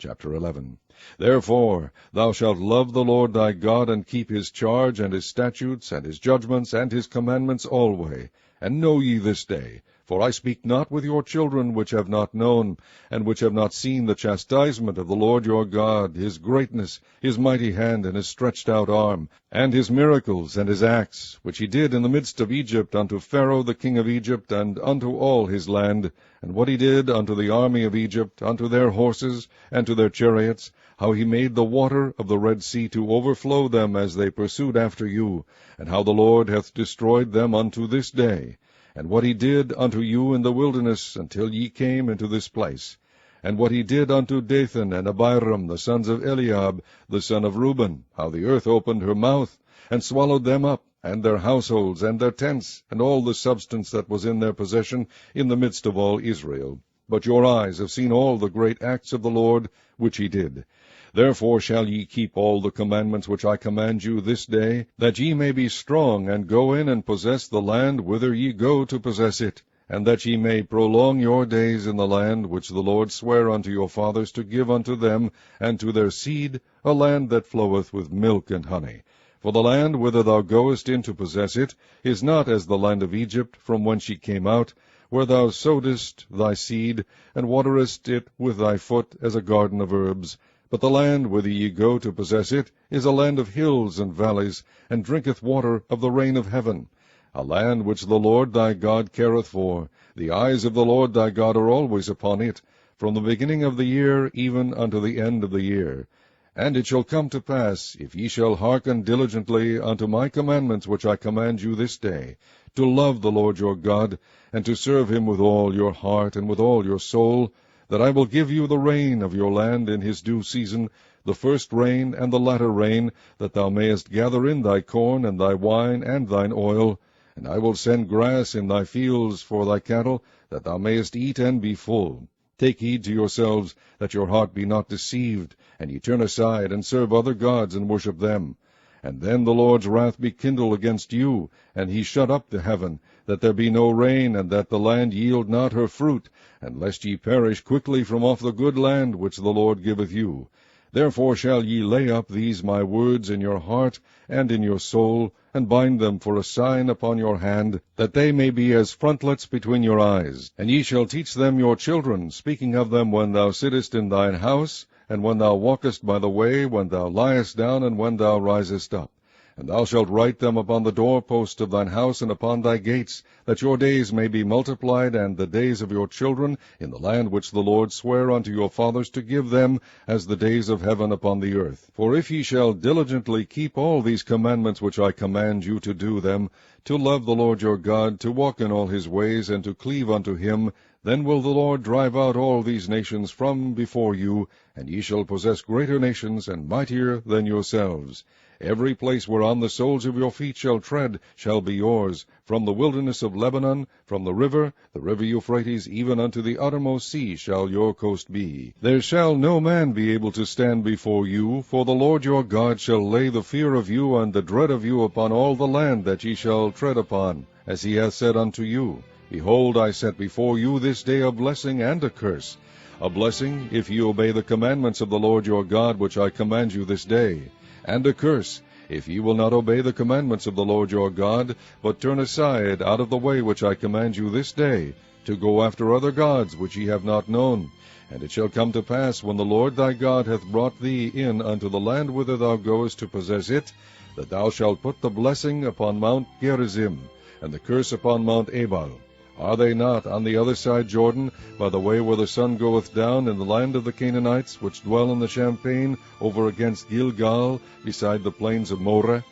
Chapter 11. Therefore thou shalt love the Lord thy God, and keep his charge, and his statutes, and his judgments, and his commandments alway. And know ye this day, for I speak not with your children which have not known, and which have not seen the chastisement of the Lord your God, his greatness, his mighty hand, and his stretched out arm, and his miracles, and his acts, which he did in the midst of Egypt unto Pharaoh the king of Egypt, and unto all his land, and what he did unto the army of Egypt, unto their horses, and to their chariots, how he made the water of the Red Sea to overflow them as they pursued after you, and how the Lord hath destroyed them unto this day, and what he did unto you in the wilderness until ye came into this place, and what he did unto Dathan and Abiram, the sons of Eliab, the son of Reuben, how the earth opened her mouth, and swallowed them up, and their households, and their tents, and all the substance that was in their possession, in the midst of all Israel. But your eyes have seen all the great acts of the Lord, which he did. Therefore shall ye keep all the commandments which I command you this day, that ye may be strong, and go in and possess the land whither ye go to possess it, and that ye may prolong your days in the land which the Lord sware unto your fathers to give unto them and to their seed, a land that floweth with milk and honey. For the land whither thou goest in to possess it is not as the land of Egypt, from whence ye came out, where thou sowedst thy seed, and waterest it with thy foot as a garden of herbs. But the land whither ye go to possess it is a land of hills and valleys, and drinketh water of the rain of heaven, a land which the Lord thy God careth for. The eyes of the Lord thy God are always upon it, from the beginning of the year even unto the end of the year. And it shall come to pass, if ye shall hearken diligently unto my commandments which I command you this day, to love the Lord your God, and to serve him with all your heart and with all your soul, that I will give you the rain of your land in his due season, the first rain and the latter rain, that thou mayest gather in thy corn and thy wine and thine oil. And I will send grass in thy fields for thy cattle, that thou mayest eat and be full. Take heed to yourselves, that your heart be not deceived, and ye turn aside, and serve other gods, and worship them. And then the Lord's wrath be kindled against you, and he shut up the heaven, that there be no rain, and that the land yield not her fruit, and lest ye perish quickly from off the good land which the Lord giveth you. Therefore shall ye lay up these my words in your heart and in your soul, and bind them for a sign upon your hand, that they may be as frontlets between your eyes. And ye shall teach them your children, speaking of them when thou sittest in thine house, and when thou walkest by the way, when thou liest down, and when thou risest up. And thou shalt write them upon the doorpost of thine house and upon thy gates, that your days may be multiplied, and the days of your children, in the land which the Lord sware unto your fathers to give them, as the days of heaven upon the earth. For if ye shall diligently keep all these commandments which I command you to do them, to love the Lord your God, to walk in all his ways, and to cleave unto him, then will the Lord drive out all these nations from before you, and ye shall possess greater nations, and mightier than yourselves. Every place whereon the soles of your feet shall tread shall be yours, from the wilderness of Lebanon, from the river Euphrates, even unto the uttermost sea shall your coast be. There shall no man be able to stand before you, for the Lord your God shall lay the fear of you and the dread of you upon all the land that ye shall tread upon, as he hath said unto you. Behold, I set before you this day a blessing and a curse. A blessing, if ye obey the commandments of the Lord your God, which I command you this day. And a curse, if ye will not obey the commandments of the Lord your God, but turn aside out of the way which I command you this day, to go after other gods which ye have not known. And it shall come to pass, when the Lord thy God hath brought thee in unto the land whither thou goest to possess it, that thou shalt put the blessing upon Mount Gerizim, and the curse upon Mount Ebal. Are they not on the other side Jordan, by the way where the sun goeth down, in the land of the Canaanites, which dwell in the champaign, over against Gilgal, beside the plains of Moreh?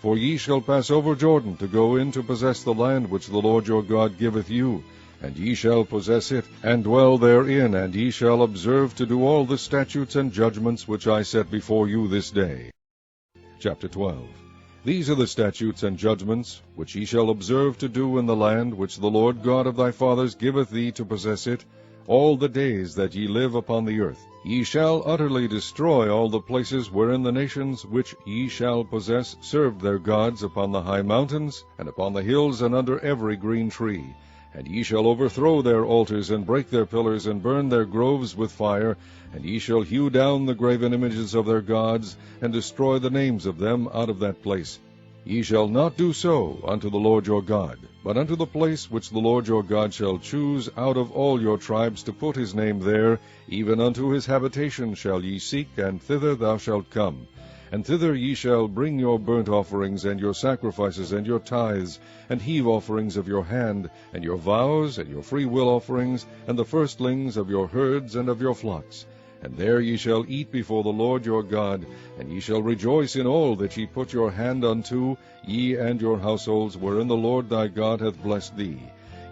For ye shall pass over Jordan, to go in to possess the land which the Lord your God giveth you. And ye shall possess it, and dwell therein, and ye shall observe to do all the statutes and judgments which I set before you this day. Chapter 12. These are the statutes and judgments which ye shall observe to do in the land which the Lord God of thy fathers giveth thee to possess it, all the days that ye live upon the earth. Ye shall utterly destroy all the places wherein the nations which ye shall possess served their gods, upon the high mountains, and upon the hills, and under every green tree. And ye shall overthrow their altars, and break their pillars, and burn their groves with fire, and ye shall hew down the graven images of their gods, and destroy the names of them out of that place. Ye shall not do so unto the Lord your God, but unto the place which the Lord your God shall choose out of all your tribes to put his name there, even unto his habitation shall ye seek, and thither thou shalt come. And thither ye shall bring your burnt offerings, and your sacrifices, and your tithes, and heave offerings of your hand, and your vows, and your freewill offerings, and the firstlings of your herds and of your flocks. And there ye shall eat before the Lord your God, and ye shall rejoice in all that ye put your hand unto, ye and your households, wherein the Lord thy God hath blessed thee.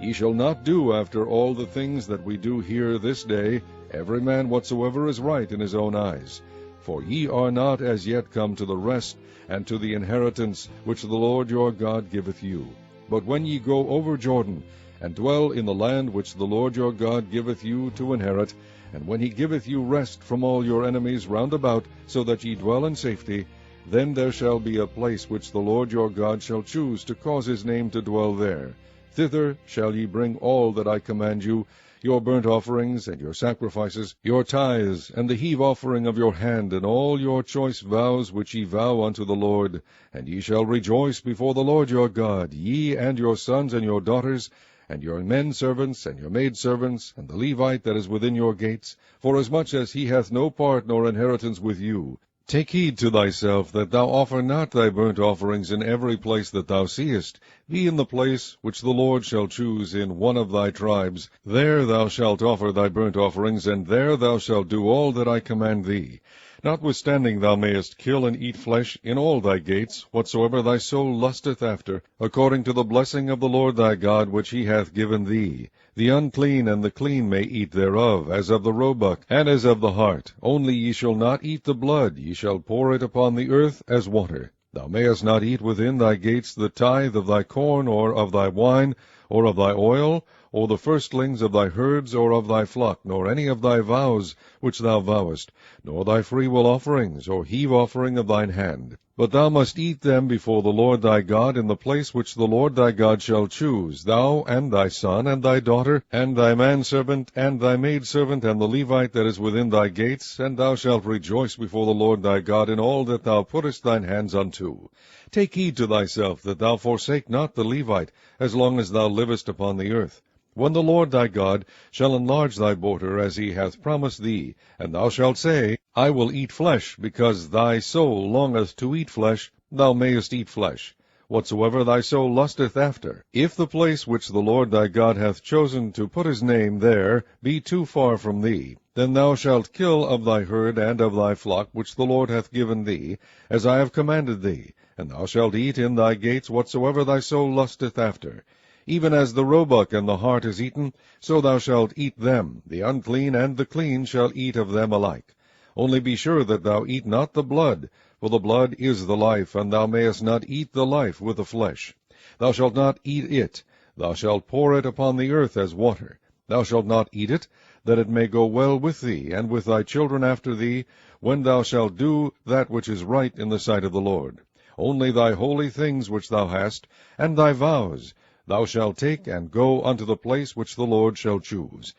Ye shall not do after all the things that we do here this day, every man whatsoever is right in his own eyes. For ye are not as yet come to the rest, and to the inheritance which the Lord your God giveth you. But when ye go over Jordan, and dwell in the land which the Lord your God giveth you to inherit, and when he giveth you rest from all your enemies round about, so that ye dwell in safety, then there shall be a place which the Lord your God shall choose to cause his name to dwell there. Thither shall ye bring all that I command you, your burnt offerings, and your sacrifices, your tithes, and the heave offering of your hand, and all your choice vows which ye vow unto the Lord. And ye shall rejoice before the Lord your God, ye and your sons and your daughters, and your men servants, and your maidservants, and the Levite that is within your gates, forasmuch as he hath no part nor inheritance with you. Take heed to thyself that thou offer not thy burnt offerings in every place that thou seest. Be in the place which the Lord shall choose in one of thy tribes. There thou shalt offer thy burnt offerings, and there thou shalt do all that I command thee. Notwithstanding thou mayest kill and eat flesh in all thy gates, whatsoever thy soul lusteth after, according to the blessing of the Lord thy God which he hath given thee. The unclean and the clean may eat thereof, as of the roebuck, and as of the hart. Only ye shall not eat the blood, ye shall pour it upon the earth as water. Thou mayest not eat within thy gates the tithe of thy corn, or of thy wine, or of thy oil, or the firstlings of thy herds, or of thy flock, nor any of thy vows which thou vowest, nor thy freewill offerings, or heave offering of thine hand. But thou must eat them before the Lord thy God in the place which the Lord thy God shall choose, thou, and thy son, and thy daughter, and thy manservant, and thy maidservant, and the Levite that is within thy gates, and thou shalt rejoice before the Lord thy God in all that thou puttest thine hands unto. Take heed to thyself that thou forsake not the Levite, as long as thou livest upon the earth. When the Lord thy God shall enlarge thy border, as he hath promised thee, and thou shalt say, I will eat flesh, because thy soul longeth to eat flesh, thou mayest eat flesh, whatsoever thy soul lusteth after. If the place which the Lord thy God hath chosen to put his name there be too far from thee, then thou shalt kill of thy herd and of thy flock which the Lord hath given thee, as I have commanded thee, and thou shalt eat in thy gates whatsoever thy soul lusteth after. Even as the roebuck and the hart is eaten, so thou shalt eat them. The unclean and the clean shall eat of them alike. Only be sure that thou eat not the blood, for the blood is the life, and thou mayest not eat the life with the flesh. Thou shalt not eat it. Thou shalt pour it upon the earth as water. Thou shalt not eat it, that it may go well with thee, and with thy children after thee, when thou shalt do that which is right in the sight of the Lord. Only thy holy things which thou hast, and thy vows, thou shalt take and go unto the place which the Lord shall choose.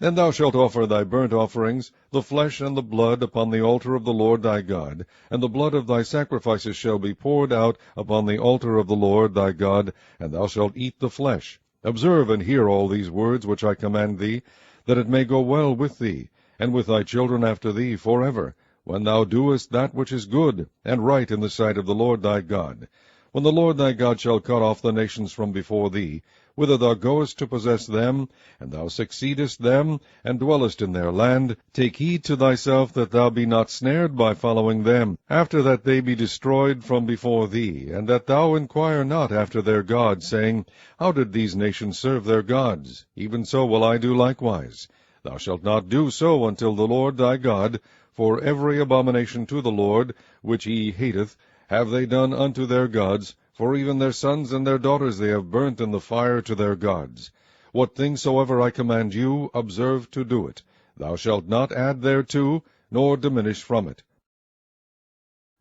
And thou shalt offer thy burnt offerings, the flesh and the blood, upon the altar of the Lord thy God, and the blood of thy sacrifices shall be poured out upon the altar of the Lord thy God, and thou shalt eat the flesh. Observe and hear all these words which I command thee, that it may go well with thee, and with thy children after thee forever, when thou doest that which is good and right in the sight of the Lord thy God. When the Lord thy God shall cut off the nations from before thee, whither thou goest to possess them, and thou succeedest them, and dwellest in their land, take heed to thyself that thou be not snared by following them, after that they be destroyed from before thee, and that thou inquire not after their gods, saying, How did these nations serve their gods? Even so will I do likewise. Thou shalt not do so until the Lord thy God, for every abomination to the Lord, which he hateth, have they done unto their gods, for even their sons and their daughters they have burnt in the fire to their gods. What things soever I command you, observe to do it. Thou shalt not add thereto, nor diminish from it.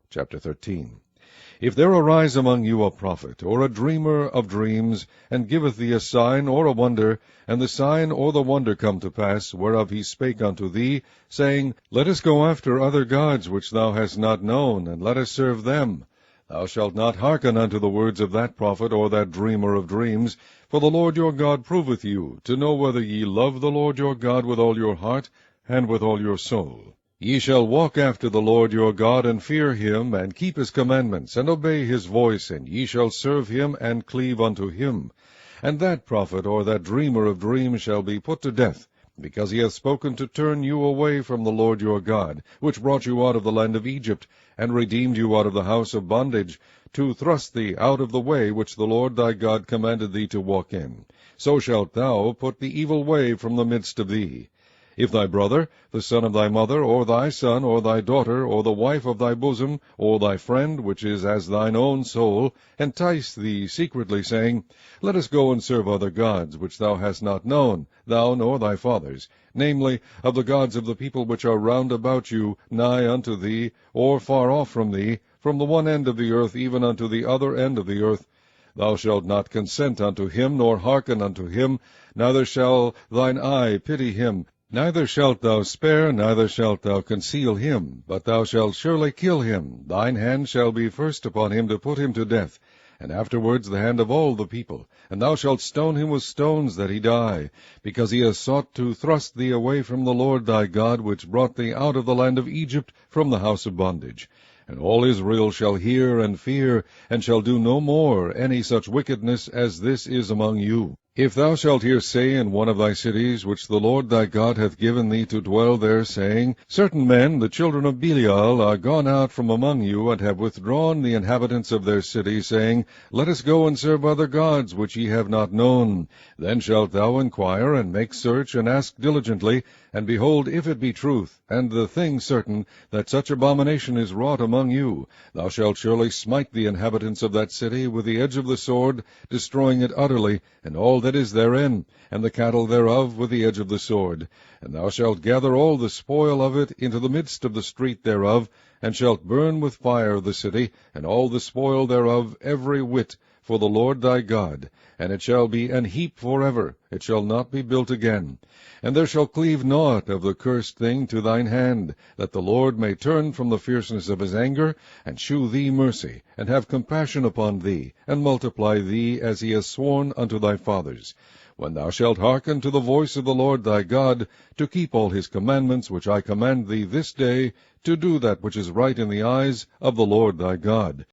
Chapter 13. If there arise among you a prophet, or a dreamer of dreams, and giveth thee a sign or a wonder, and the sign or the wonder come to pass, whereof he spake unto thee, saying, Let us go after other gods which thou hast not known, and let us serve them, thou shalt not hearken unto the words of that prophet or that dreamer of dreams, for the Lord your God proveth you, to know whether ye love the Lord your God with all your heart and with all your soul. Ye shall walk after the Lord your God, and fear him, and keep his commandments, and obey his voice, and ye shall serve him, and cleave unto him. And that prophet or that dreamer of dreams shall be put to death, because he hath spoken to turn you away from the Lord your God, which brought you out of the land of Egypt, and redeemed you out of the house of bondage, to thrust thee out of the way which the Lord thy God commanded thee to walk in. So shalt thou put the evil way from the midst of thee. If thy brother, the son of thy mother, or thy son, or thy daughter, or the wife of thy bosom, or thy friend, which is as thine own soul, entice thee secretly, saying, Let us go and serve other gods, which thou hast not known, thou nor thy fathers, namely, of the gods of the people which are round about you, nigh unto thee, or far off from thee, from the one end of the earth even unto the other end of the earth, thou shalt not consent unto him, nor hearken unto him, neither shall thine eye pity him, neither shalt thou spare, neither shalt thou conceal him, but thou shalt surely kill him. Thine hand shall be first upon him to put him to death, and afterwards the hand of all the people. And thou shalt stone him with stones that he die, because he has sought to thrust thee away from the Lord thy God, which brought thee out of the land of Egypt from the house of bondage. And all Israel shall hear and fear, and shall do no more any such wickedness as this is among you. If thou shalt hear say in one of thy cities, which the Lord thy God hath given thee to dwell there, saying, Certain men, the children of Belial, are gone out from among you, and have withdrawn the inhabitants of their city, saying, Let us go and serve other gods, which ye have not known. Then shalt thou inquire, and make search, and ask diligently, and behold, if it be truth, and the thing certain, that such abomination is wrought among you, thou shalt surely smite the inhabitants of that city with the edge of the sword, destroying it utterly, and all that is therein, and the cattle thereof with the edge of the sword. And thou shalt gather all the spoil of it into the midst of the street thereof, and shalt burn with fire the city, and all the spoil thereof, every whit, for the Lord thy God. And it shall be an heap forever, it shall not be built again. And there shall cleave naught of the cursed thing to thine hand, that the Lord may turn from the fierceness of his anger, and shew thee mercy, and have compassion upon thee, and multiply thee as he has sworn unto thy fathers. When thou shalt hearken to the voice of the Lord thy God, to keep all his commandments which I command thee this day, to do that which is right in the eyes of the Lord thy God.